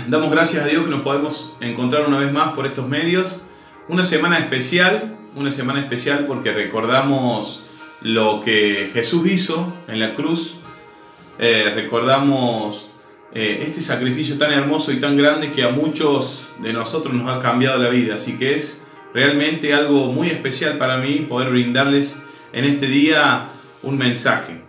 Damos gracias a Dios que nos podemos encontrar una vez más por estos medios. Una semana especial porque recordamos lo que Jesús hizo en la cruz. Recordamos este sacrificio tan hermoso y tan grande que a muchos de nosotros nos ha cambiado la vida. Así que es realmente algo muy especial para mí poder brindarles en este día un mensaje.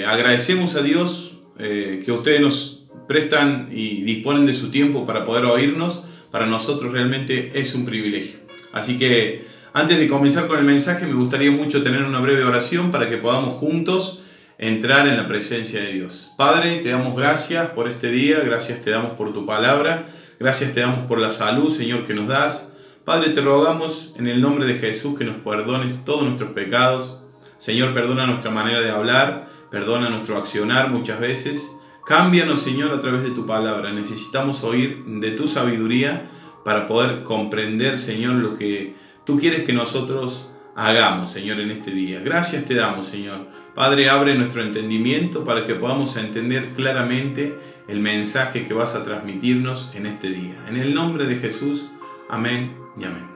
Agradecemos a Dios que ustedes nos prestan y disponen de su tiempo para poder oírnos. Para nosotros realmente es un privilegio. Así que antes de comenzar con el mensaje me gustaría mucho tener una breve oración para que podamos juntos entrar en la presencia de Dios. Padre, te damos gracias por este día, gracias te damos por tu palabra, gracias te damos por la salud, Señor, que nos das. Padre, te rogamos en el nombre de Jesús que nos perdones todos nuestros pecados. Señor, perdona nuestra manera de hablar, perdona nuestro accionar muchas veces. Cámbianos, Señor, a través de tu palabra. Necesitamos oír de tu sabiduría para poder comprender, Señor, lo que tú quieres que nosotros hagamos, Señor, en este día. Gracias te damos, Señor. Padre, abre nuestro entendimiento para que podamos entender claramente el mensaje que vas a transmitirnos en este día. En el nombre de Jesús, amén y amén.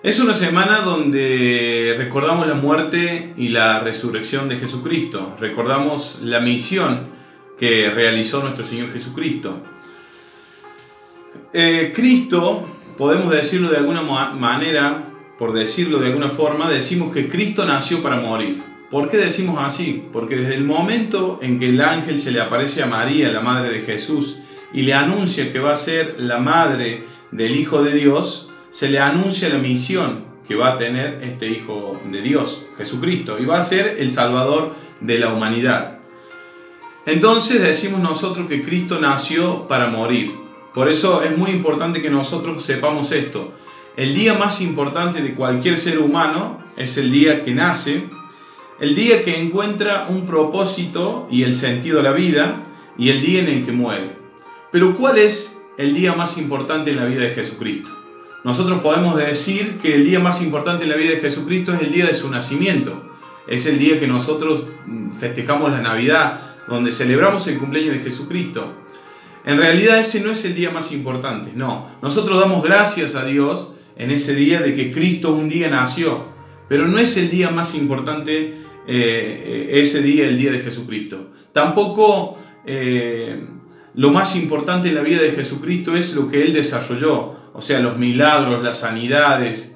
Es una semana donde recordamos la muerte y la resurrección de Jesucristo. Recordamos la misión que realizó nuestro Señor Jesucristo. Cristo, podemos decirlo de alguna manera, por decirlo de alguna forma, decimos que Cristo nació para morir. ¿Por qué decimos así? Porque desde el momento en que el ángel se le aparece a María, la madre de Jesús, y le anuncia que va a ser la madre del Hijo de Dios, se le anuncia la misión que va a tener este Hijo de Dios, Jesucristo, y va a ser el Salvador de la humanidad. Entonces decimos nosotros que Cristo nació para morir. Por eso es muy importante que nosotros sepamos esto. El día más importante de cualquier ser humano es el día que nace, el día que encuentra un propósito y el sentido de la vida, y el día en el que muere. Pero ¿cuál es el día más importante en la vida de Jesucristo? Nosotros podemos decir que el día más importante en la vida de Jesucristo es el día de su nacimiento. Es el día que nosotros festejamos la Navidad, donde celebramos el cumpleaños de Jesucristo. En realidad ese no es el día más importante, no. Nosotros damos gracias a Dios en ese día de que Cristo un día nació, pero no es el día más importante ese día, el día de Jesucristo. Tampoco lo más importante en la vida de Jesucristo es lo que Él desarrolló, o sea, los milagros, las sanidades.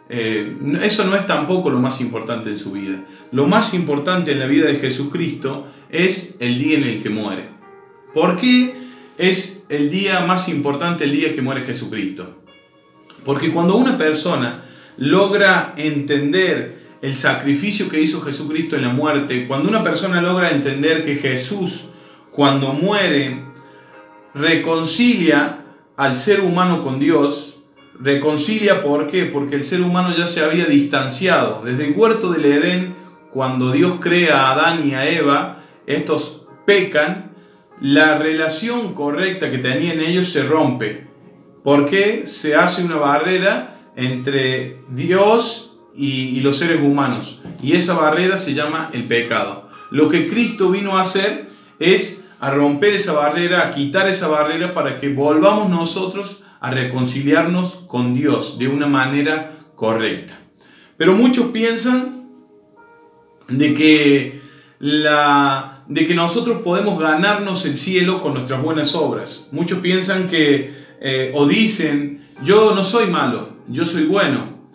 Eso no es tampoco lo más importante en su vida. Lo más importante en la vida de Jesucristo es el día en el que muere. ¿Por qué es el día más importante el día que muere Jesucristo? Porque cuando una persona logra entender el sacrificio que hizo Jesucristo en la muerte, cuando una persona logra entender que Jesús, cuando muere, reconcilia al ser humano con Dios. Reconcilia, ¿por qué? Porque el ser humano ya se había distanciado. Desde el huerto del Edén, cuando Dios crea a Adán y a Eva, estos pecan, la relación correcta que tenían ellos se rompe. ¿Por qué? Se hace una barrera entre Dios y los seres humanos. Y esa barrera se llama el pecado. Lo que Cristo vino a hacer es a romper esa barrera, a quitar esa barrera para que volvamos nosotros a reconciliarnos con Dios de una manera correcta. Pero muchos piensan de que nosotros podemos ganarnos el cielo con nuestras buenas obras. Muchos piensan o dicen, yo no soy malo, yo soy bueno.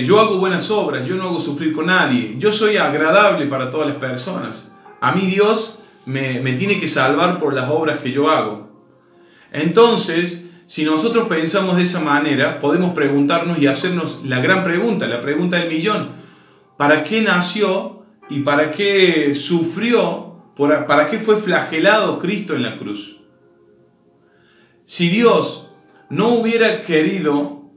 Yo hago buenas obras, yo no hago sufrir con nadie. Yo soy agradable para todas las personas. A mí Dios me tiene que salvar por las obras que yo hago. Entonces, si nosotros pensamos de esa manera, podemos preguntarnos y hacernos la gran pregunta, la pregunta del millón. ¿Para qué nació y para qué sufrió? ¿Para qué fue flagelado Cristo en la cruz? Si Dios no hubiera querido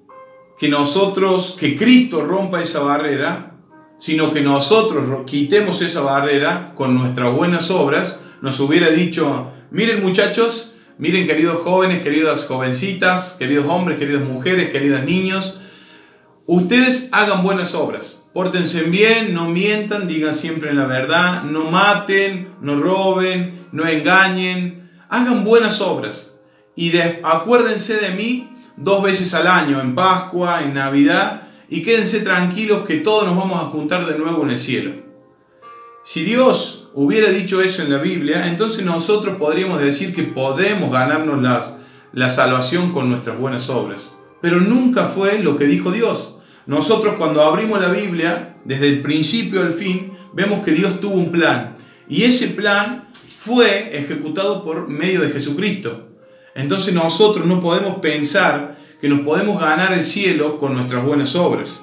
que Cristo rompa esa barrera, sino que nosotros quitemos esa barrera con nuestras buenas obras, nos hubiera dicho, miren muchachos, miren queridos jóvenes, queridas jovencitas, queridos hombres, queridas mujeres, queridos niños, ustedes hagan buenas obras, pórtense bien, no mientan, digan siempre la verdad, no maten, no roben, no engañen, hagan buenas obras y acuérdense de mí 2 veces al año, en Pascua, en Navidad, y quédense tranquilos que todos nos vamos a juntar de nuevo en el cielo. Si Dios hubiera dicho eso en la Biblia, entonces nosotros podríamos decir que podemos ganarnos la salvación con nuestras buenas obras. Pero nunca fue lo que dijo Dios. Nosotros cuando abrimos la Biblia, desde el principio al fin, vemos que Dios tuvo un plan. Y ese plan fue ejecutado por medio de Jesucristo. Entonces nosotros no podemos pensar que nos podemos ganar el cielo con nuestras buenas obras.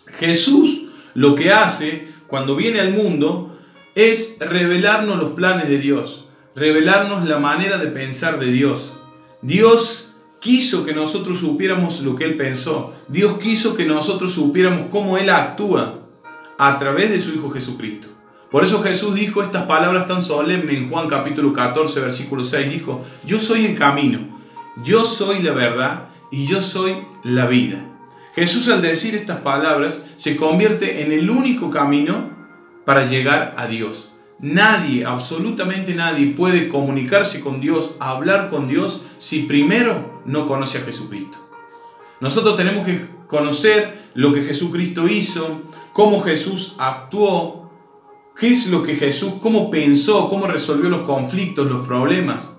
Jesús lo que hace cuando viene al mundo es revelarnos los planes de Dios, revelarnos la manera de pensar de Dios. Dios quiso que nosotros supiéramos lo que Él pensó. Dios quiso que nosotros supiéramos cómo Él actúa a través de su Hijo Jesucristo. Por eso Jesús dijo estas palabras tan solemnes en Juan capítulo 14, versículo 6. Dijo, yo soy el camino, yo soy la verdad y yo soy la vida. Jesús al decir estas palabras se convierte en el único camino para llegar a Dios. Nadie, absolutamente nadie puede comunicarse con Dios, hablar con Dios si primero no conoce a Jesucristo. Nosotros tenemos que conocer lo que Jesucristo hizo, cómo Jesús actuó, qué es lo que Jesús, cómo pensó, cómo resolvió los conflictos, los problemas.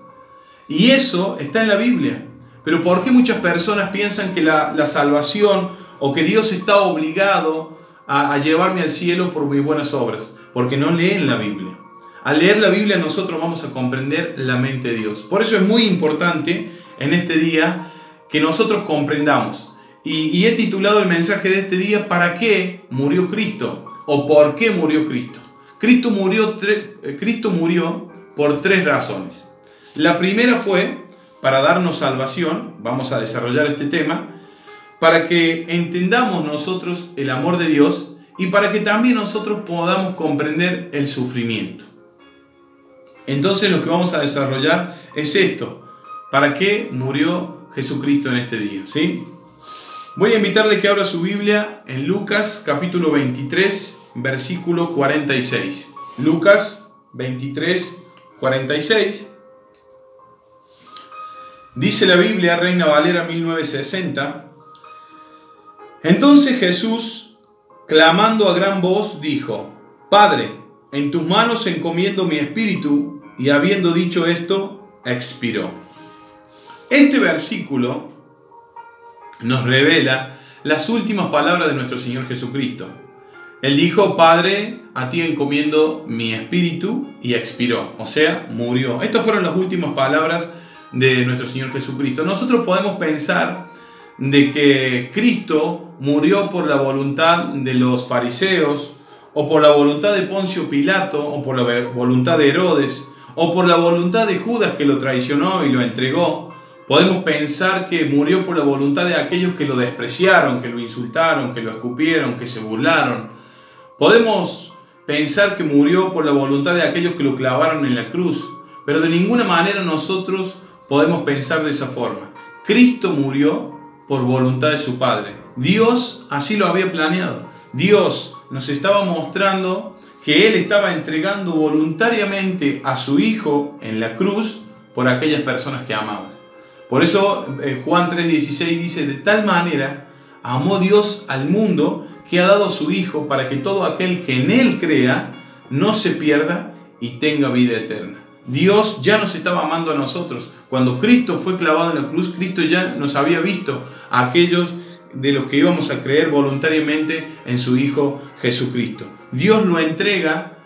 Y eso está en la Biblia. Pero ¿por qué muchas personas piensan que la salvación o que Dios está obligado a llevarme al cielo por mis buenas obras? Porque no leen la Biblia. Al leer la Biblia nosotros vamos a comprender la mente de Dios. Por eso es muy importante en este día que nosotros comprendamos. Y he titulado el mensaje de este día ¿para qué murió Cristo? ¿O por qué murió Cristo? Cristo murió por 3 razones. La primera fue para darnos salvación. Vamos a desarrollar este tema. Para que entendamos nosotros el amor de Dios y para que también nosotros podamos comprender el sufrimiento. Entonces lo que vamos a desarrollar es esto. ¿Para qué murió Jesucristo en este día? ¿Sí? Voy a invitarle que abra su Biblia en Lucas capítulo 23, versículo 46. Lucas 23, 46. Dice la Biblia, Reina Valera 1960. Entonces Jesús, clamando a gran voz, dijo, Padre, en tus manos encomiendo mi espíritu, y habiendo dicho esto, expiró. Este versículo nos revela las últimas palabras de nuestro Señor Jesucristo. Él dijo, Padre, a ti encomiendo mi espíritu, y expiró, o sea, murió. Estas fueron las últimas palabras de nuestro Señor Jesucristo. Nosotros podemos pensar de que Cristo murió por la voluntad de los fariseos, o por la voluntad de Poncio Pilato, o por la voluntad de Herodes, o por la voluntad de Judas que lo traicionó y lo entregó. Podemos pensar que murió por la voluntad de aquellos que lo despreciaron, que lo insultaron, que lo escupieron, que se burlaron. Podemos pensar que murió por la voluntad de aquellos que lo clavaron en la cruz, pero de ninguna manera nosotros podemos pensar de esa forma. Cristo murió por voluntad de su Padre. Dios así lo había planeado. Dios nos estaba mostrando que Él estaba entregando voluntariamente a su Hijo en la cruz por aquellas personas que amaba. Por eso Juan 3:16 dice, de tal manera amó Dios al mundo que ha dado a su Hijo para que todo aquel que en Él crea no se pierda y tenga vida eterna. Dios ya nos estaba amando a nosotros. Cuando Cristo fue clavado en la cruz, Cristo ya nos había visto a aquellos de los que íbamos a creer voluntariamente en su Hijo Jesucristo. Dios lo entrega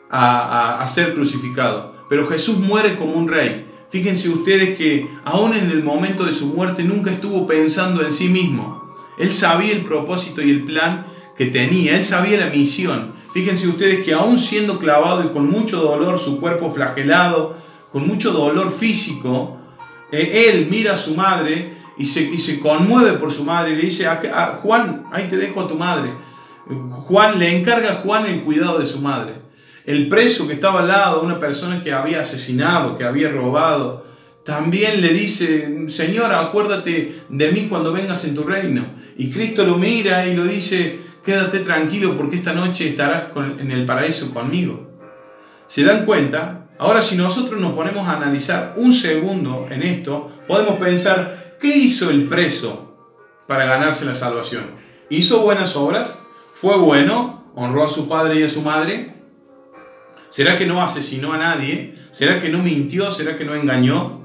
a ser crucificado, pero Jesús muere como un rey. Fíjense ustedes que aún en el momento de su muerte nunca estuvo pensando en sí mismo. Él sabía el propósito y el plan que tenía, Él sabía la misión. Fíjense ustedes que aún siendo clavado y con mucho dolor, su cuerpo flagelado, con mucho dolor físico, Él mira a su madre y se conmueve por su madre y le dice, Juan, ahí te dejo a tu madre. Juan le encarga a Juan el cuidado de su madre. El preso que estaba al lado, una persona que había asesinado, que había robado, también le dice, Señor, acuérdate de mí cuando vengas en tu reino. Y Cristo lo mira y lo dice, quédate tranquilo porque esta noche estarás en el paraíso conmigo. ¿Se dan cuenta? Ahora, si nosotros nos ponemos a analizar un segundo en esto, podemos pensar, ¿qué hizo el preso para ganarse la salvación? ¿Hizo buenas obras? ¿Fue bueno? ¿Honró a su padre y a su madre? ¿Será que no asesinó a nadie? ¿Será que no mintió? ¿Será que no engañó?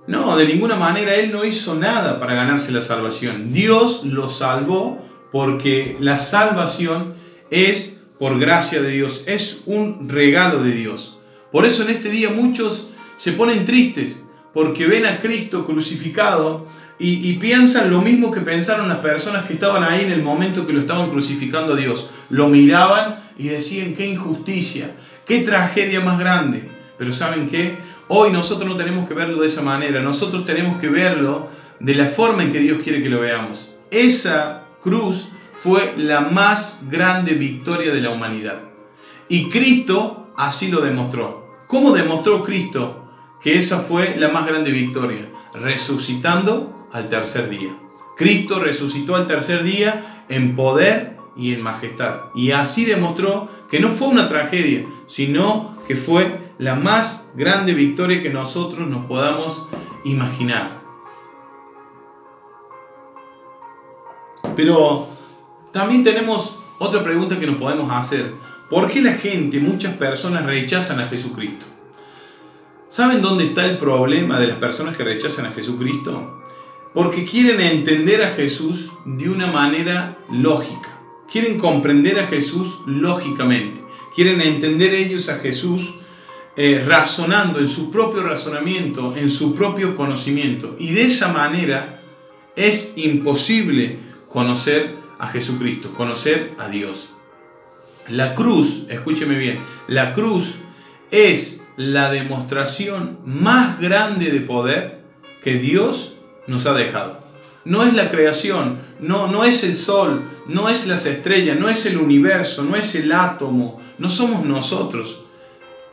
No, de ninguna manera él no hizo nada para ganarse la salvación. Dios lo salvó porque la salvación es por gracia de Dios, es un regalo de Dios. Por eso en este día muchos se ponen tristes porque ven a Cristo crucificado y piensan lo mismo que pensaron las personas que estaban ahí en el momento que lo estaban crucificando a Dios. Lo miraban y decían, qué injusticia, qué tragedia más grande. Pero ¿saben qué? Hoy nosotros no tenemos que verlo de esa manera. Nosotros tenemos que verlo de la forma en que Dios quiere que lo veamos. Esa cruz fue la más grande victoria de la humanidad. Y Cristo así lo demostró. ¿Cómo demostró Cristo que esa fue la más grande victoria? Resucitando al tercer día. Cristo resucitó al tercer día en poder y en majestad. Y así demostró que no fue una tragedia, sino que fue la más grande victoria que nosotros nos podamos imaginar. Pero también tenemos otra pregunta que nos podemos hacer. ¿Por qué la gente, muchas personas rechazan a Jesucristo? ¿Saben dónde está el problema de las personas que rechazan a Jesucristo? Porque quieren entender a Jesús de una manera lógica. Quieren comprender a Jesús lógicamente. Quieren entender ellos a Jesús razonando en su propio razonamiento, en su propio conocimiento. Y de esa manera es imposible conocer a Jesucristo, conocer a Dios. La cruz, escúcheme bien, la cruz es la demostración más grande de poder que Dios nos ha dejado. No es la creación, no es el sol, no es las estrellas, no es el universo, no es el átomo, no somos nosotros.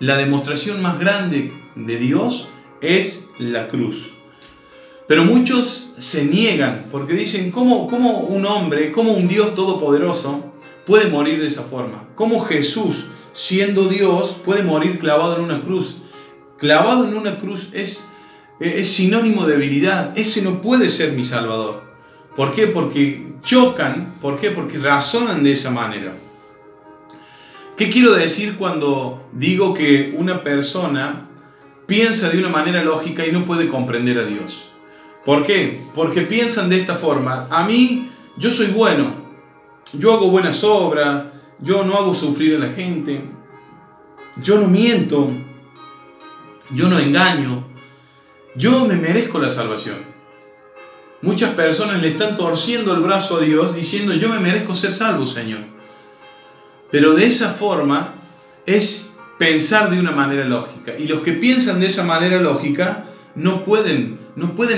La demostración más grande de Dios es la cruz. Pero muchos se niegan porque dicen, ¿cómo un hombre, cómo un Dios todopoderoso puede morir de esa forma? ¿Cómo Jesús, siendo Dios, puede morir clavado en una cruz? Clavado en una cruz es sinónimo de debilidad. Ese no puede ser mi Salvador. ¿Por qué? Porque chocan. ¿Por qué? Porque razonan de esa manera. ¿Qué quiero decir cuando digo que una persona piensa de una manera lógica y no puede comprender a Dios? ¿Por qué? Porque piensan de esta forma. A mí, yo soy bueno. Yo hago buenas obras. Yo no hago sufrir a la gente. Yo no miento. Yo no engaño. Yo me merezco la salvación. Muchas personas le están torciendo el brazo a Dios diciendo, yo me merezco ser salvo, Señor. Pero de esa forma es pensar de una manera lógica. Y los que piensan de esa manera lógica no pueden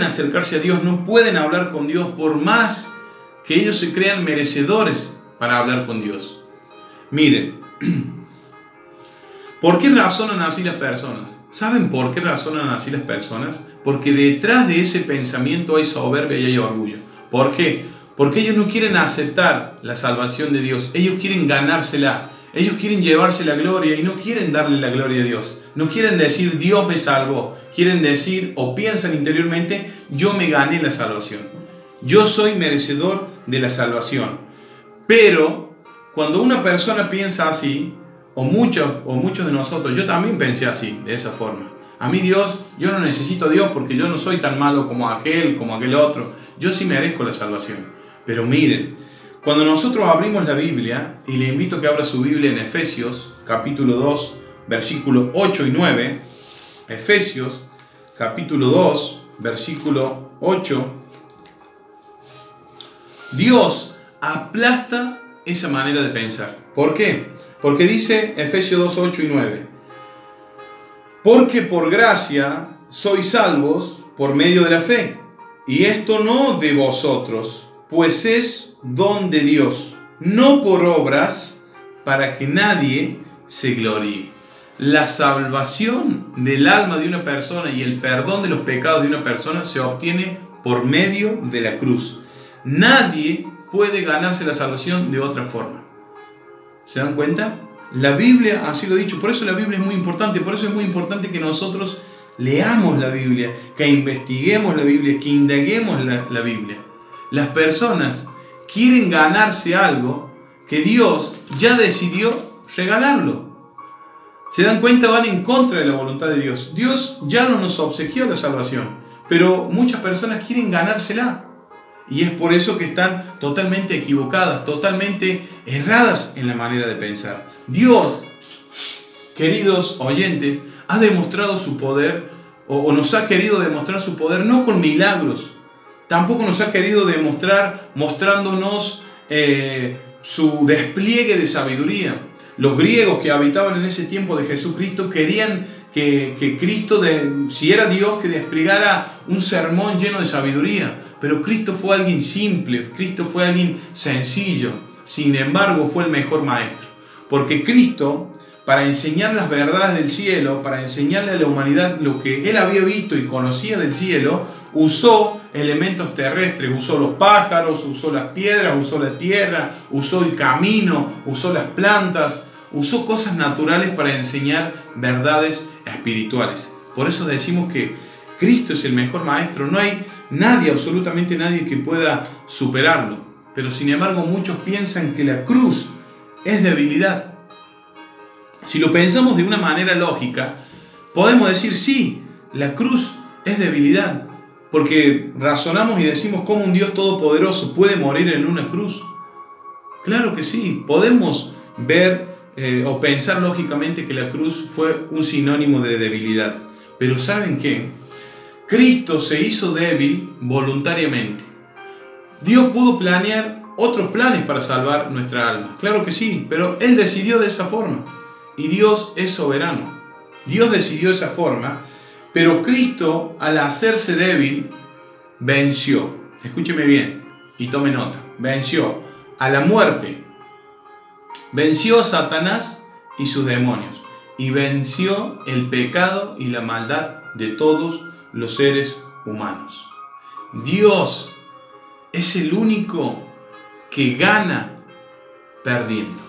acercarse a Dios, no pueden hablar con Dios por más que ellos se crean merecedores para hablar con Dios. Miren, ¿por qué razonan así las personas? ¿Saben por qué razonan así las personas? Porque detrás de ese pensamiento hay soberbia y hay orgullo. ¿Por qué? Porque ellos no quieren aceptar la salvación de Dios. Ellos quieren ganársela. Ellos quieren llevarse la gloria y no quieren darle la gloria a Dios. No quieren decir Dios me salvó. Quieren decir o piensan interiormente yo me gané la salvación. Yo soy merecedor de la salvación. Pero cuando una persona piensa así, o muchos de nosotros, yo también pensé así, de esa forma. A mí Dios, yo no necesito a Dios porque yo no soy tan malo como aquel otro. Yo sí merezco la salvación. Pero miren, cuando nosotros abrimos la Biblia, y le invito a que abra su Biblia en Efesios, capítulo 2, versículos 8 y 9. Efesios, capítulo 2, versículo 8. Dios aplasta esa manera de pensar. ¿Por qué? Porque dice Efesios 2, 8 y 9. Porque por gracia sois salvos por medio de la fe. Y esto no de vosotros, pues es don de Dios, no por obras, para que nadie se gloríe. La salvación del alma de una persona y el perdón de los pecados de una persona se obtiene por medio de la cruz. Nadie puede ganarse la salvación de otra forma. ¿Se dan cuenta? La Biblia así lo ha dicho. Por eso la Biblia es muy importante. Por eso es muy importante que nosotros leamos la Biblia, que investiguemos la Biblia, que indaguemos la Biblia. Las personas quieren ganarse algo que Dios ya decidió regalarlo. Se dan cuenta, van en contra de la voluntad de Dios. Dios ya no nos obsequió la salvación, pero muchas personas quieren ganársela. Y es por eso que están totalmente equivocadas, totalmente erradas en la manera de pensar. Dios, queridos oyentes, ha demostrado su poder, o nos ha querido demostrar su poder, no con milagros. Tampoco nos ha querido demostrar mostrándonos su despliegue de sabiduría. Los griegos que habitaban en ese tiempo de Jesucristo querían que Cristo, si era Dios, que desplegara un sermón lleno de sabiduría. Pero Cristo fue alguien simple, Cristo fue alguien sencillo. Sin embargo, fue el mejor maestro. Porque Cristo, para enseñar las verdades del cielo, para enseñarle a la humanidad lo que Él había visto y conocía del cielo, usó elementos terrestres, usó los pájaros, usó las piedras, usó la tierra, usó el camino, usó las plantas, usó cosas naturales para enseñar verdades espirituales. Por eso decimos que Cristo es el mejor maestro. No hay nadie, absolutamente nadie, que pueda superarlo. Pero sin embargo muchos piensan que la cruz es debilidad. Si lo pensamos de una manera lógica, podemos decir sí, la cruz es debilidad. Porque razonamos y decimos cómo un Dios todopoderoso puede morir en una cruz. Claro que sí, podemos ver o pensar lógicamente que la cruz fue un sinónimo de debilidad. Pero ¿saben qué? Cristo se hizo débil voluntariamente. Dios pudo planear otros planes para salvar nuestra alma. Claro que sí, pero Él decidió de esa forma. Y Dios es soberano. Dios decidió de esa forma. Pero Cristo, al hacerse débil, venció. Escúcheme bien y tome nota. Venció a la muerte. Venció a Satanás y sus demonios. Y venció el pecado y la maldad de todos los seres humanos. Dios es el único que gana perdiendo.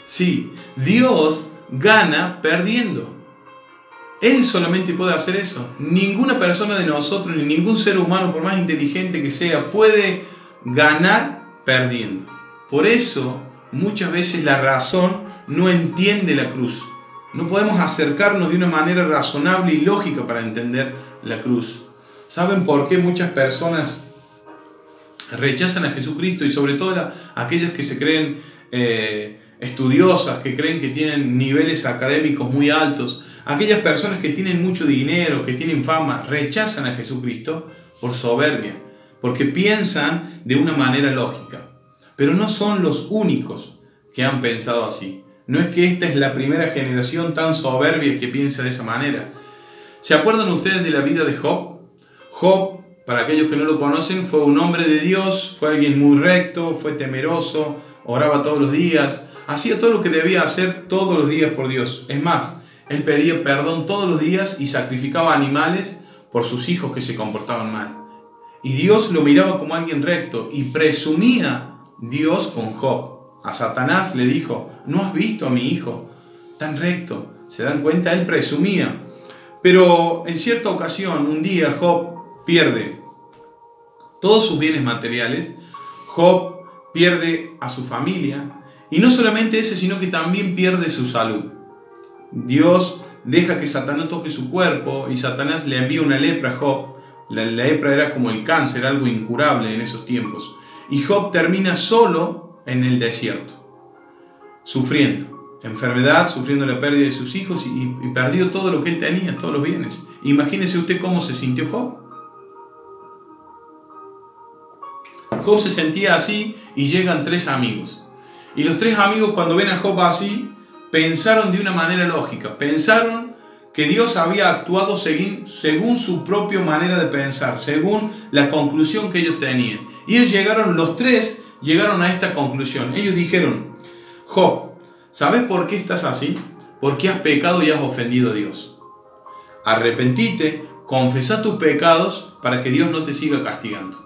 Sí, Dios gana perdiendo. Él solamente puede hacer eso. Ninguna persona de nosotros, ni ningún ser humano, por más inteligente que sea, puede ganar perdiendo. Por eso, muchas veces la razón no entiende la cruz. No podemos acercarnos de una manera razonable y lógica para entender la cruz. ¿Saben por qué muchas personas rechazan a Jesucristo? Y sobre todo aquellas que se creen estudiosas, que creen que tienen niveles académicos muy altos. Aquellas personas que tienen mucho dinero, que tienen fama, rechazan a Jesucristo por soberbia, porque piensan de una manera lógica. Pero no son los únicos que han pensado así. No es que esta es la primera generación tan soberbia que piensa de esa manera. ¿Se acuerdan ustedes de la vida de Job? Job, para aquellos que no lo conocen, fue un hombre de Dios, fue alguien muy recto, fue temeroso, oraba todos los días, hacía todo lo que debía hacer todos los días por Dios. Es más, él pedía perdón todos los días y sacrificaba animales por sus hijos que se comportaban mal. Y Dios lo miraba como alguien recto y presumía Dios con Job. A Satanás le dijo: ¿no has visto a mi hijo tan recto? ¿Se dan cuenta? Él presumía. Pero en cierta ocasión, un día, Job pierde todos sus bienes materiales. Job pierde a su familia. Y no solamente ese, sino que también pierde su salud. Dios deja que Satanás toque su cuerpo y Satanás le envía una lepra a Job. La lepra era como el cáncer, algo incurable en esos tiempos. Y Job termina solo en el desierto, sufriendo enfermedad, sufriendo la pérdida de sus hijos y perdió todo lo que él tenía, todos los bienes. Imagínese usted cómo se sintió Job. Job se sentía así y llegan 3 amigos. Y los 3 amigos, cuando ven a Job así, pensaron de una manera lógica. Pensaron que Dios había actuado según su propia manera de pensar, según la conclusión que ellos tenían. Y ellos los 3 llegaron a esta conclusión. Ellos dijeron: Job, ¿sabes por qué estás así? Porque has pecado y has ofendido a Dios. Arrepentite, confesá tus pecados para que Dios no te siga castigando.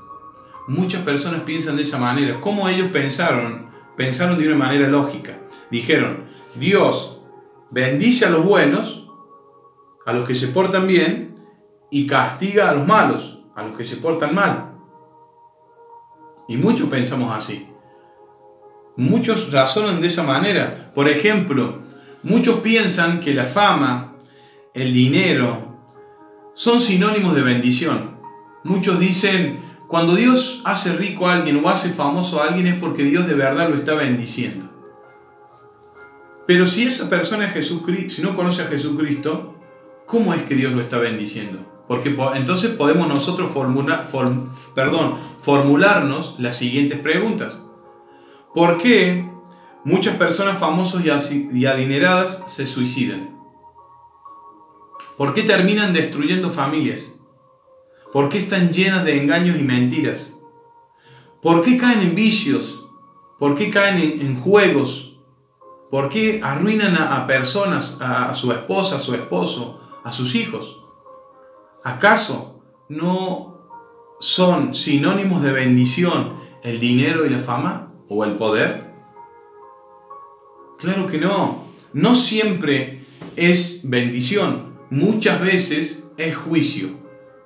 Muchas personas piensan de esa manera. ¿Cómo ellos pensaron? Pensaron de una manera lógica. Dijeron, Dios bendice a los buenos, a los que se portan bien, y castiga a los malos, a los que se portan mal. Y muchos pensamos así. Muchos razonan de esa manera. Por ejemplo, muchos piensan que la fama, el dinero, son sinónimos de bendición. Muchos dicen, cuando Dios hace rico a alguien o hace famoso a alguien es porque Dios de verdad lo está bendiciendo. Pero si esa persona es Jesucristo, si no conoce a Jesucristo, ¿cómo es que Dios lo está bendiciendo? Porque entonces podemos nosotros formularnos las siguientes preguntas. ¿Por qué muchas personas famosas y adineradas se suicidan? ¿Por qué terminan destruyendo familias? ¿Por qué están llenas de engaños y mentiras? ¿Por qué caen en vicios? ¿Por qué caen en juegos? ¿Por qué arruinan a personas, a su esposa, a su esposo, a sus hijos? ¿Acaso no son sinónimos de bendición el dinero y la fama o el poder? Claro que no. No siempre es bendición. Muchas veces es juicio.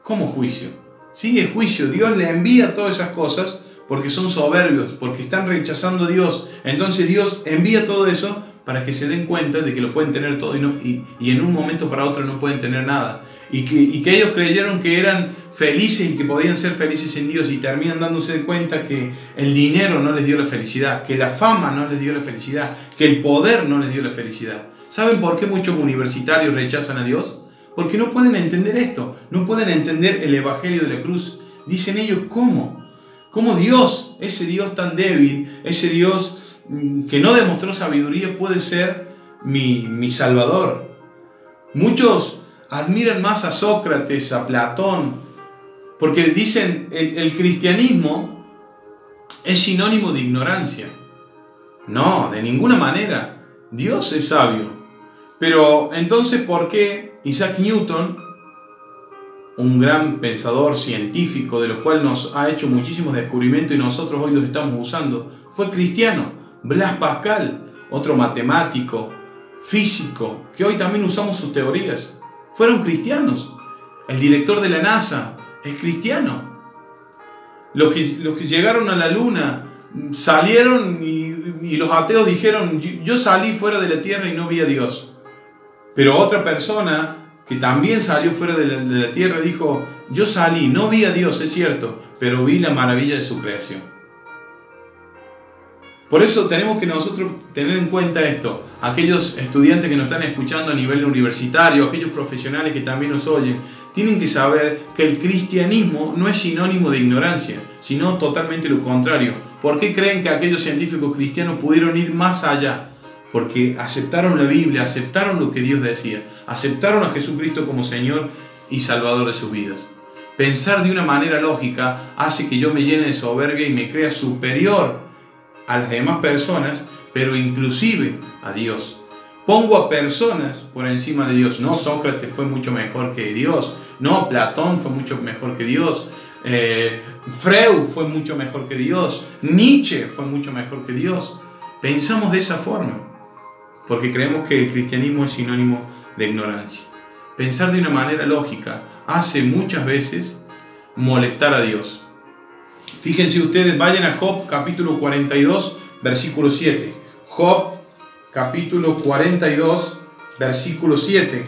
¿Cómo juicio? Sí, es juicio. Dios le envía todas esas cosas porque son soberbios, porque están rechazando a Dios. Entonces Dios envía todo eso para que se den cuenta de que lo pueden tener todo y en un momento para otro no pueden tener nada. Y que ellos creyeron que eran felices y que podían ser felices en Dios y terminan dándose cuenta que el dinero no les dio la felicidad, que la fama no les dio la felicidad, que el poder no les dio la felicidad. ¿Saben por qué muchos universitarios rechazan a Dios? Porque no pueden entender esto, no pueden entender el evangelio de la cruz. Dicen ellos, ¿cómo? ¿Cómo Dios, ese Dios tan débil, ese Dios que no demostró sabiduría puede ser mi Salvador? Muchos admiran más a Sócrates, a Platón, porque dicen el cristianismo es sinónimo de ignorancia. No, de ninguna manera. Dios es sabio. Pero entonces, ¿por qué Isaac Newton, un gran pensador científico de lo cual nos ha hecho muchísimos descubrimientos y nosotros hoy los estamos usando, fue cristiano? Blaise Pascal, otro matemático, físico, que hoy también usamos sus teorías, fueron cristianos. El director de la NASA es cristiano. Los que llegaron a la luna salieron y los ateos dijeron, yo salí fuera de la tierra y no vi a Dios. Pero otra persona que también salió fuera de la tierra dijo, yo salí, no vi a Dios, es cierto, pero vi la maravilla de su creación. Por eso tenemos que nosotros tener en cuenta esto. Aquellos estudiantes que nos están escuchando a nivel universitario, aquellos profesionales que también nos oyen, tienen que saber que el cristianismo no es sinónimo de ignorancia, sino totalmente lo contrario. ¿Por qué creen que aquellos científicos cristianos pudieron ir más allá? Porque aceptaron la Biblia, aceptaron lo que Dios decía, aceptaron a Jesucristo como Señor y Salvador de sus vidas. Pensar de una manera lógica hace que yo me llene de soberbia y me crea superior a las demás personas, pero inclusive a Dios. Pongo a personas por encima de Dios. No, Sócrates fue mucho mejor que Dios. No, Platón fue mucho mejor que Dios. Freud fue mucho mejor que Dios. Nietzsche fue mucho mejor que Dios. Pensamos de esa forma, porque creemos que el cristianismo es sinónimo de ignorancia. Pensar de una manera lógica hace muchas veces molestar a Dios. Fíjense ustedes, vayan a Job capítulo 42, versículo 7. Job capítulo 42, versículo 7.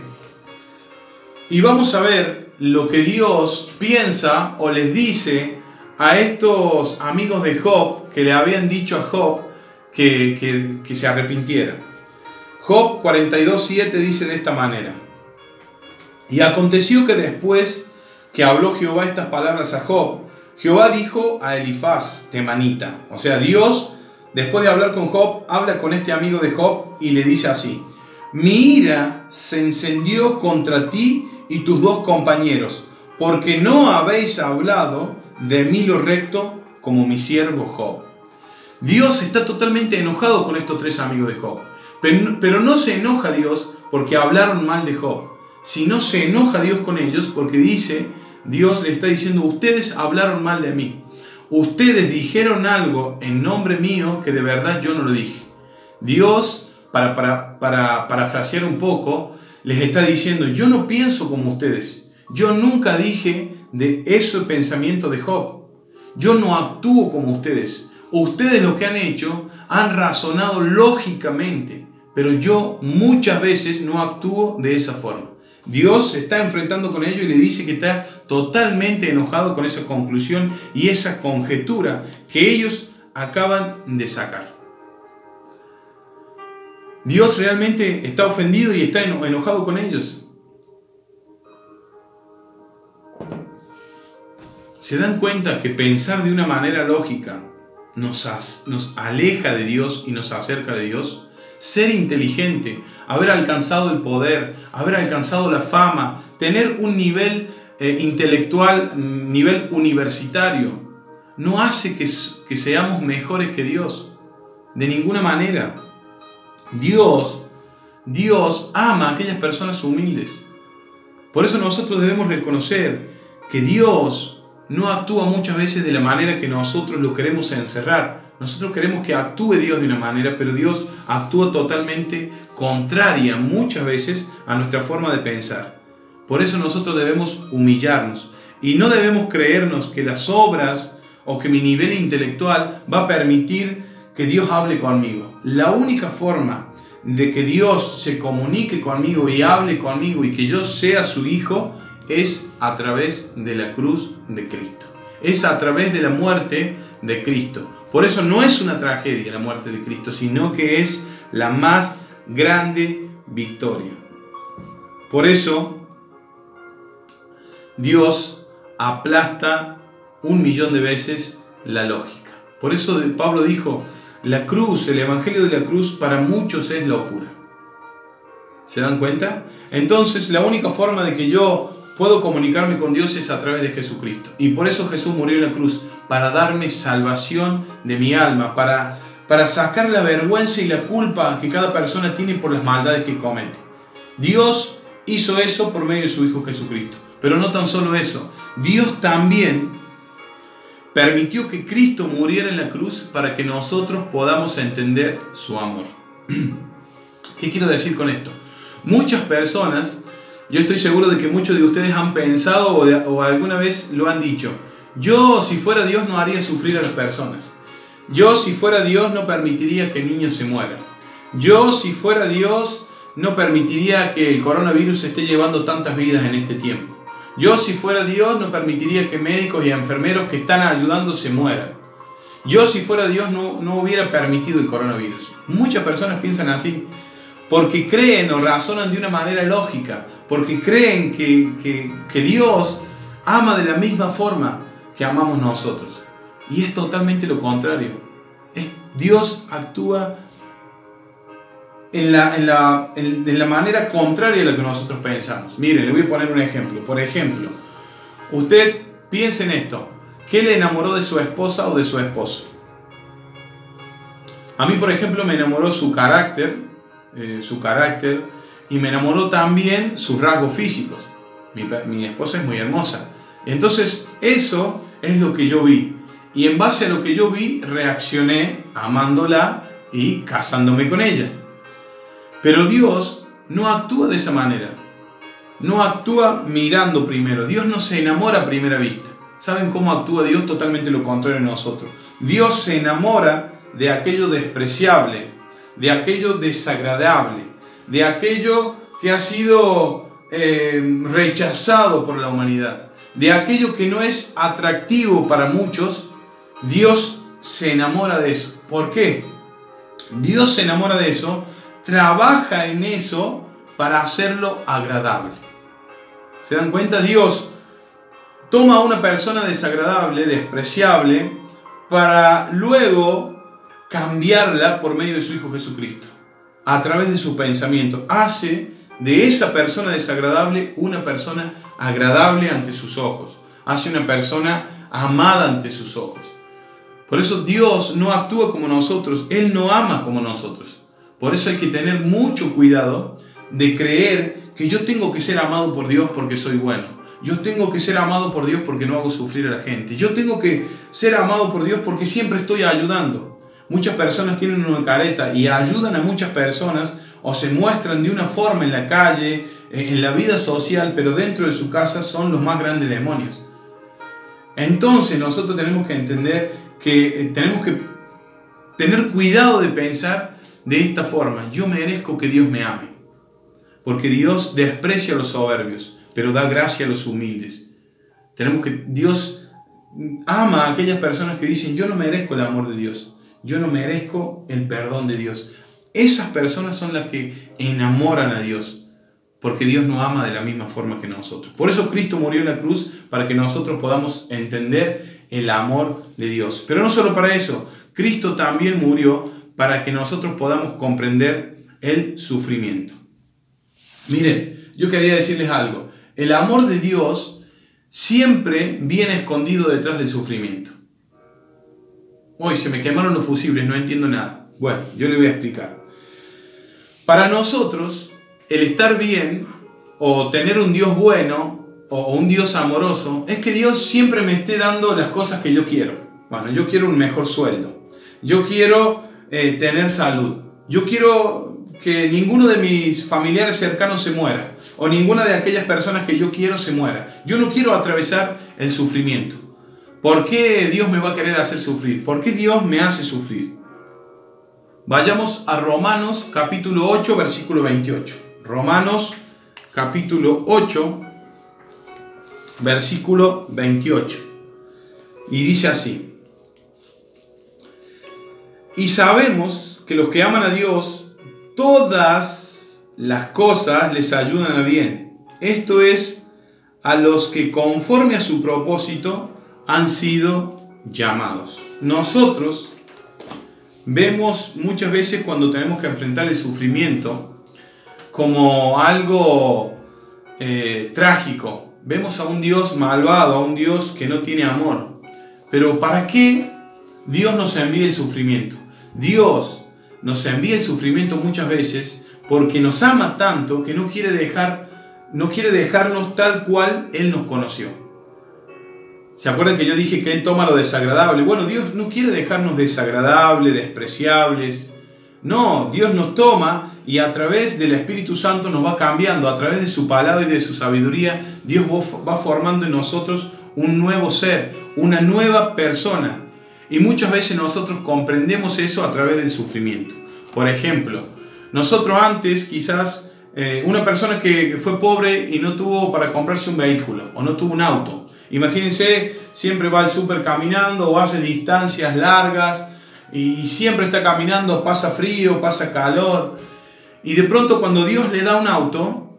Y vamos a ver lo que Dios piensa o les dice a estos amigos de Job que le habían dicho a Job que se arrepintiera. Job 42, 7 dice de esta manera: Y aconteció que después que habló Jehová estas palabras a Job, Jehová dijo a Elifaz temanita, o sea, Dios, después de hablar con Job, habla con este amigo de Job y le dice así: Mi ira se encendió contra ti y tus dos compañeros, porque no habéis hablado de mí lo recto como mi siervo Job. Dios está totalmente enojado con estos tres amigos de Job, pero no se enoja Dios porque hablaron mal de Job, sino se enoja Dios con ellos porque Dios le está diciendo: ustedes hablaron mal de mí. Ustedes dijeron algo en nombre mío que de verdad yo no lo dije. Dios para parafrasear un poco, les está diciendo, yo no pienso como ustedes. Yo nunca dije de ese pensamiento de Job. Yo no actúo como ustedes. Ustedes lo que han hecho, han razonado lógicamente, pero yo muchas veces no actúo de esa forma. Dios se está enfrentando con ellos y le dice que está totalmente enojado con esa conclusión y esa conjetura que ellos acaban de sacar. Dios realmente está ofendido y está enojado con ellos. ¿Se dan cuenta que pensar de una manera lógica nos aleja de Dios y nos acerca de Dios? Ser inteligente, haber alcanzado el poder, haber alcanzado la fama, tener un nivel intelectual, nivel universitario, no hace que seamos mejores que Dios. De ninguna manera. Dios ama a aquellas personas humildes. Por eso nosotros debemos reconocer que Dios no actúa muchas veces de la manera que nosotros lo queremos encerrar. Nosotros queremos que actúe Dios de una manera, pero Dios actúa totalmente contraria muchas veces a nuestra forma de pensar. Por eso nosotros debemos humillarnos y no debemos creernos que las obras o que mi nivel intelectual va a permitir que Dios hable conmigo. La única forma de que Dios se comunique conmigo y hable conmigo y que yo sea su hijo es a través de la cruz de Cristo. Es a través de la muerte de Cristo. Por eso no es una tragedia la muerte de Cristo, sino que es la más grande victoria. Por eso Dios aplasta 1.000.000 de veces la lógica. Por eso Pablo dijo, la cruz, el evangelio de la cruz para muchos es locura. ¿Se dan cuenta? Entonces la única forma de que yo puedo comunicarme con Dios es a través de Jesucristo. Y por eso Jesús murió en la cruz, para darme salvación de mi alma, para sacar la vergüenza y la culpa que cada persona tiene por las maldades que comete. Dios hizo eso por medio de su Hijo Jesucristo. Pero no tan solo eso. Dios también permitió que Cristo muriera en la cruz para que nosotros podamos entender su amor. ¿Qué quiero decir con esto? Muchas personas, yo estoy seguro de que muchos de ustedes han pensado o alguna vez lo han dicho. Yo, si fuera Dios, no haría sufrir a las personas. Yo, si fuera Dios, no permitiría que niños se mueran. Yo, si fuera Dios, no permitiría que el coronavirus esté llevando tantas vidas en este tiempo. Yo, si fuera Dios, no permitiría que médicos y enfermeros que están ayudando se mueran. Yo, si fuera Dios, no hubiera permitido el coronavirus. Muchas personas piensan así. Porque creen o razonan de una manera lógica, porque creen que Dios ama de la misma forma que amamos nosotros. Y es totalmente lo contrario. Dios actúa en la manera contraria a lo que nosotros pensamos. Miren, le voy a poner un ejemplo. Por ejemplo, usted piense en esto. ¿Qué le enamoró de su esposa o de su esposo? A mí, por ejemplo, me enamoró su carácter y me enamoró también sus rasgos físicos. Mi esposa es muy hermosa. Entonces eso es lo que yo vi y en base a lo que yo vi reaccioné amándola y casándome con ella. Pero Dios no actúa de esa manera, no actúa mirando primero. Dios no se enamora a primera vista. ¿Saben cómo actúa Dios? Totalmente lo contrario de nosotros. Dios se enamora de aquello despreciable, de aquello desagradable, de aquello que ha sido rechazado por la humanidad, de aquello que no es atractivo para muchos. Dios se enamora de eso. ¿Por qué? Dios se enamora de eso, trabaja en eso para hacerlo agradable. ¿Se dan cuenta? Dios toma a una persona desagradable, despreciable, para luego cambiarla por medio de su Hijo Jesucristo. A través de su pensamiento, hace de esa persona desagradable una persona agradable ante sus ojos. Hace una persona amada ante sus ojos. Por eso Dios no actúa como nosotros. Él no ama como nosotros. Por eso hay que tener mucho cuidado de creer que yo tengo que ser amado por Dios porque soy bueno. Yo tengo que ser amado por Dios porque no hago sufrir a la gente. Yo tengo que ser amado por Dios porque siempre estoy ayudando. Muchas personas tienen una careta y ayudan a muchas personas o se muestran de una forma en la calle, en la vida social, pero dentro de su casa son los más grandes demonios. Entonces nosotros tenemos que entender que tenemos que tener cuidado de pensar de esta forma. Yo merezco que Dios me ame, porque Dios desprecia a los soberbios, pero da gracia a los humildes. Dios ama a aquellas personas que dicen: yo no merezco el amor de Dios, yo no merezco el perdón de Dios. Esas personas son las que enamoran a Dios, porque Dios nos ama de la misma forma que nosotros. Por eso Cristo murió en la cruz, para que nosotros podamos entender el amor de Dios. Pero no solo para eso, Cristo también murió para que nosotros podamos comprender el sufrimiento. Miren, yo quería decirles algo. El amor de Dios siempre viene escondido detrás del sufrimiento. Hoy se me quemaron los fusibles, no entiendo nada. Bueno, yo le voy a explicar. Para nosotros, el estar bien o tener un Dios bueno o un Dios amoroso es que Dios siempre me esté dando las cosas que yo quiero. Bueno, yo quiero un mejor sueldo. Yo quiero tener salud. Yo quiero que ninguno de mis familiares cercanos se muera, o ninguna de aquellas personas que yo quiero se muera. Yo no quiero atravesar el sufrimiento. ¿Por qué Dios me va a querer hacer sufrir? ¿Por qué Dios me hace sufrir? Vayamos a Romanos capítulo 8, versículo 28. Romanos capítulo 8, versículo 28. Y dice así: y sabemos que los que aman a Dios, todas las cosas les ayudan a bien. Esto es, a los que conforme a su propósito han sido llamados. Nosotros vemos muchas veces, cuando tenemos que enfrentar el sufrimiento, como algo trágico. Vemos a un Dios malvado, a un Dios que no tiene amor. Pero ¿para qué Dios nos envía el sufrimiento? Dios nos envía el sufrimiento muchas veces porque nos ama tanto que no quiere dejarnos tal cual Él nos conoció. ¿Se acuerdan que yo dije que Él toma lo desagradable? Bueno, Dios no quiere dejarnos desagradables, despreciables. No, Dios nos toma y a través del Espíritu Santo nos va cambiando. A través de su palabra y de su sabiduría, Dios va formando en nosotros un nuevo ser, una nueva persona. Y muchas veces nosotros comprendemos eso a través del sufrimiento. Por ejemplo, nosotros antes quizás, una persona que fue pobre y no tuvo para comprarse un vehículo o no tuvo un auto. Imagínense, siempre va al súper caminando o hace distancias largas y siempre está caminando, pasa frío, pasa calor. Y de pronto cuando Dios le da un auto,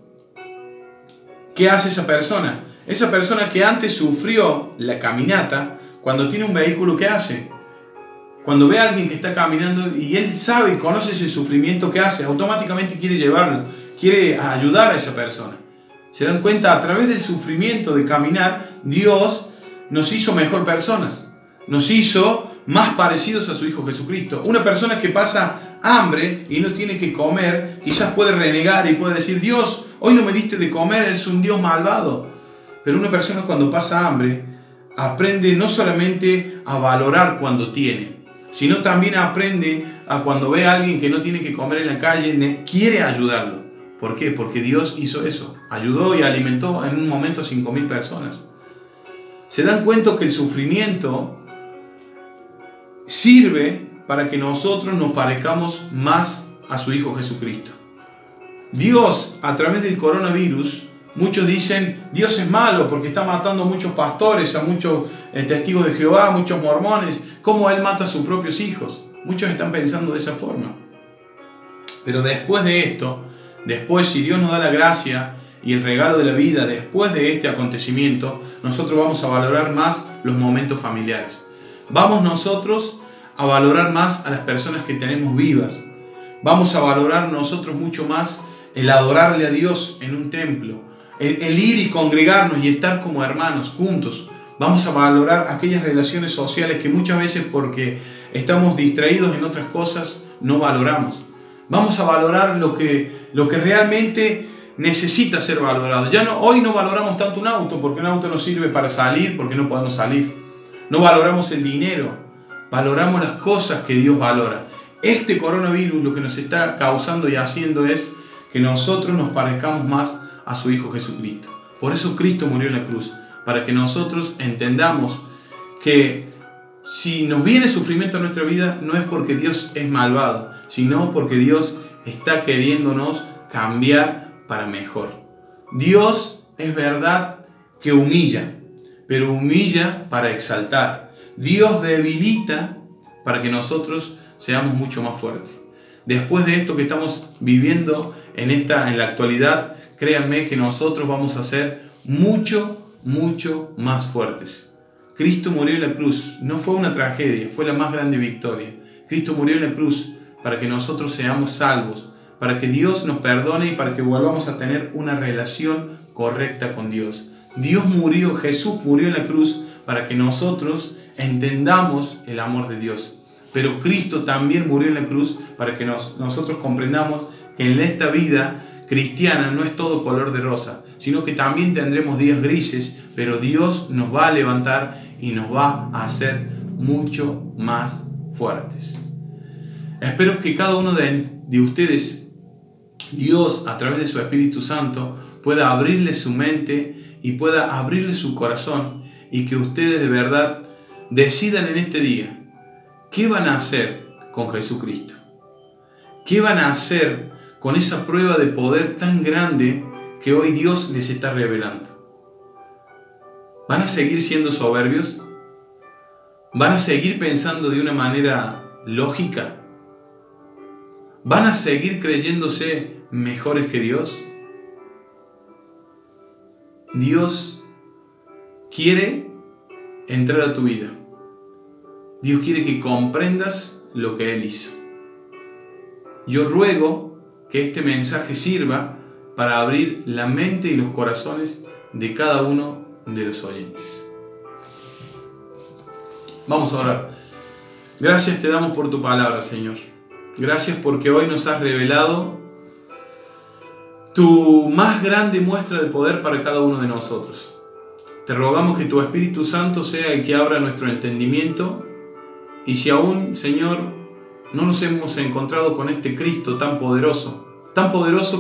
¿qué hace esa persona? Esa persona que antes sufrió la caminata, cuando tiene un vehículo, ¿qué hace? Cuando ve a alguien que está caminando y él sabe y conoce ese sufrimiento, ¿qué hace? Automáticamente quiere llevarlo, quiere ayudar a esa persona. ¿Se dan cuenta? A través del sufrimiento de caminar, Dios nos hizo mejor personas. Nos hizo más parecidos a su Hijo Jesucristo. Una persona que pasa hambre y no tiene que comer, quizás puede renegar y puede decir: Dios, hoy no me diste de comer, eres un Dios malvado. Pero una persona cuando pasa hambre, aprende no solamente a valorar cuando tiene, sino también aprende a cuando ve a alguien que no tiene que comer en la calle, quiere ayudarlo. ¿Por qué? Porque Dios hizo eso. Ayudó y alimentó en un momento a 5.000 personas. ¿Se dan cuenta que el sufrimiento sirve para que nosotros nos parezcamos más a su Hijo Jesucristo? Dios, a través del coronavirus, muchos dicen: Dios es malo porque está matando a muchos pastores, a muchos testigos de Jehová, a muchos mormones. ¿Cómo Él mata a sus propios hijos? Muchos están pensando de esa forma. Pero después de esto, si Dios nos da la gracia y el regalo de la vida, después de este acontecimiento, nosotros vamos a valorar más los momentos familiares. Vamos nosotros a valorar más a las personas que tenemos vivas. Vamos a valorar nosotros mucho más el adorarle a Dios en un templo, el ir y congregarnos y estar como hermanos juntos. Vamos a valorar aquellas relaciones sociales que muchas veces, porque estamos distraídos en otras cosas, no valoramos. Vamos a valorar lo que realmente necesita ser valorado. Hoy no valoramos tanto un auto, porque un auto nos sirve para salir, porque no podemos salir. No valoramos el dinero, valoramos las cosas que Dios valora. Este coronavirus lo que nos está causando y haciendo es que nosotros nos parezcamos más a su Hijo Jesucristo. Por eso Cristo murió en la cruz, para que nosotros entendamos que si nos viene sufrimiento a nuestra vida, no es porque Dios es malvado, sino porque Dios está queriéndonos cambiar para mejor. Dios es verdad que humilla, pero humilla para exaltar. Dios debilita para que nosotros seamos mucho más fuertes. Después de esto que estamos viviendo en la actualidad, créanme que nosotros vamos a ser mucho más fuertes. Cristo murió en la cruz, no fue una tragedia, fue la más grande victoria. Cristo murió en la cruz para que nosotros seamos salvos, para que Dios nos perdone y para que volvamos a tener una relación correcta con Dios. Jesús murió en la cruz para que nosotros entendamos el amor de Dios. Pero Cristo también murió en la cruz para que nosotros comprendamos que en esta vida cristiana no es todo color de rosa, sino que también tendremos días grises, pero Dios nos va a levantar y nos va a hacer mucho más fuertes. Espero que cada uno de ustedes, Dios a través de su Espíritu Santo, pueda abrirle su mente y pueda abrirle su corazón, y que ustedes de verdad decidan en este día qué van a hacer con Jesucristo. ¿Qué van a hacer con esa prueba de poder tan grande que hoy Dios les está revelando? ¿Van a seguir siendo soberbios? ¿Van a seguir pensando de una manera lógica? ¿Van a seguir creyéndose mejores que Dios? Dios quiere entrar a tu vida. Dios quiere que comprendas lo que Él hizo. Yo ruego que este mensaje sirva para abrir la mente y los corazones de cada uno de los oyentes. Vamos a orar. Gracias te damos por tu palabra, Señor. Gracias porque hoy nos has revelado tu más grande muestra de poder para cada uno de nosotros. Te rogamos que tu Espíritu Santo sea el que abra nuestro entendimiento, y si aún, Señor, no nos hemos encontrado con este Cristo tan poderoso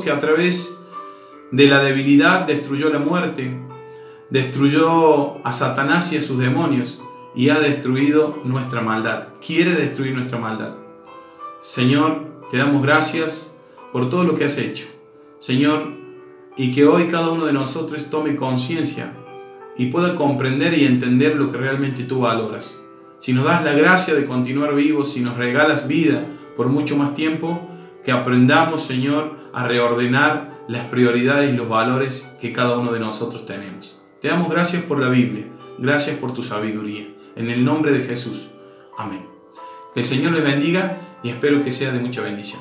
que a través de la debilidad destruyó la muerte, destruyó a Satanás y a sus demonios, y ha destruido nuestra maldad. Quiere destruir nuestra maldad. Señor, te damos gracias por todo lo que has hecho, Señor, y que hoy cada uno de nosotros tome conciencia y pueda comprender y entender lo que realmente tú valoras. Si nos das la gracia de continuar vivos, si nos regalas vida por mucho más tiempo, que aprendamos, Señor, a reordenar las prioridades y los valores que cada uno de nosotros tenemos. Te damos gracias por la Biblia, gracias por tu sabiduría. En el nombre de Jesús. Amén. Que el Señor les bendiga y espero que sea de mucha bendición.